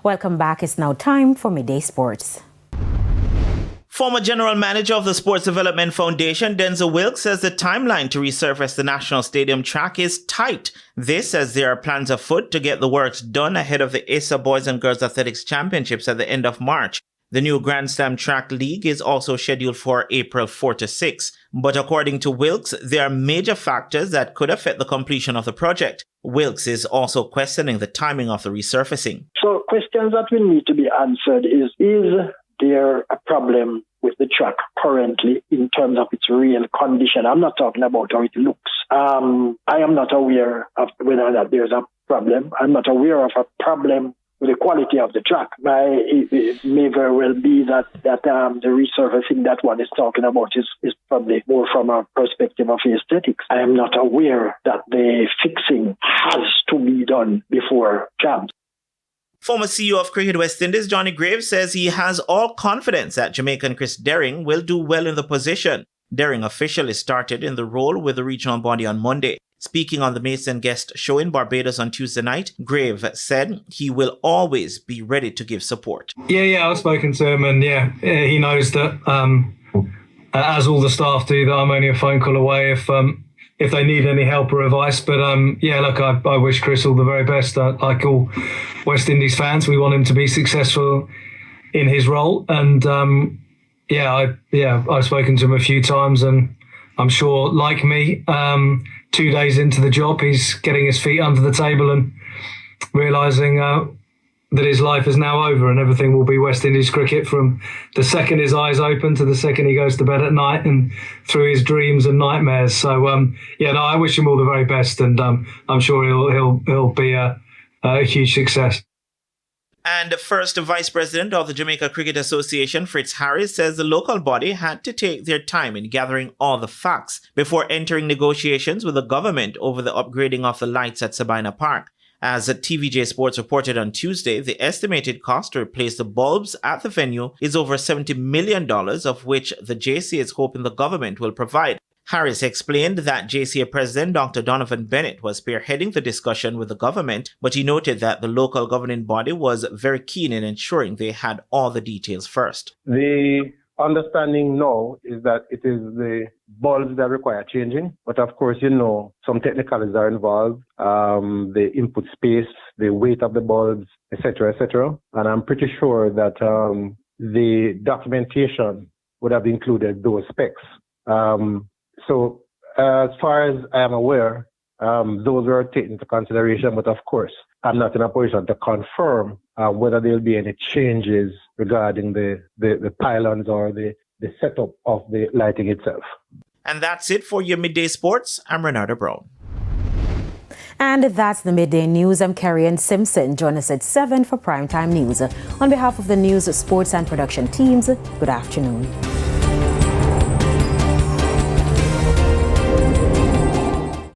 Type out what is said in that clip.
Welcome back. It's now time for Midday Sports. Former General Manager of the Sports Development Foundation, Denzel Wilkes, says the timeline to resurface the National Stadium track is tight. This as there are plans afoot to get the works done ahead of the ISA Boys and Girls Athletics Championships at the end of March. The new Grand Slam Track League is also scheduled for April 4 to 6. But according to Wilkes, there are major factors that could affect the completion of the project. Wilkes is also questioning the timing of the resurfacing. So questions that will need to be answered is there a problem with the track currently in terms of its real condition? I'm not talking about how it looks. I am not aware of whether or not there's a problem. I'm not aware of a problem with the quality of the track. It may very well be that the resurfacing that one is talking about is probably more from a perspective of aesthetics. I am not aware that the fixing has to be done before champs. Former CEO of Cricket West Indies, Johnny Graves, says he has all confidence that Jamaican Chris Derring will do well in the position. Derring officially started in the role with the regional body on Monday. Speaking on the Mason Guest show in Barbados on Tuesday night, Graves said he will always be ready to give support. Yeah, I've spoken to him, and he knows that, as all the staff do, that I'm only a phone call away if they need any help or advice. But I wish Chris all the very best. Like all West Indies fans, we want him to be successful in his role. And I've spoken to him a few times, and I'm sure, like me, 2 days into the job, he's getting his feet under the table and realising that his life is now over and everything will be West Indies cricket from the second his eyes open to the second he goes to bed at night and through his dreams and nightmares. So, I wish him all the very best, and I'm sure he'll be a huge success. And the first Vice President of the Jamaica Cricket Association, Fritz Harris, says the local body had to take their time in gathering all the facts before entering negotiations with the government over the upgrading of the lights at Sabina Park. As TVJ Sports reported on Tuesday, the estimated cost to replace the bulbs at the venue is over $70 million, of which the JCA is hoping the government will provide. Harris explained that JCA President Dr. Donovan Bennett was spearheading the discussion with the government, but he noted that the local governing body was very keen in ensuring they had all the details first. The understanding now is that it is the bulbs that require changing, but of course, some technicalities are involved, the input space, the weight of the bulbs, etc., etc. And I'm pretty sure that the documentation would have included those specs. So as far as I am aware, those were taken into consideration, but of course, I'm not in a position to confirm whether there will be any changes regarding the pylons or the setup of the lighting itself. And that's it for your Midday Sports. I'm Renata Brown. And that's the Midday News. I'm Carrie-Ann Simpson. Join us at 7 for Primetime News. On behalf of the news, sports and production teams, good afternoon.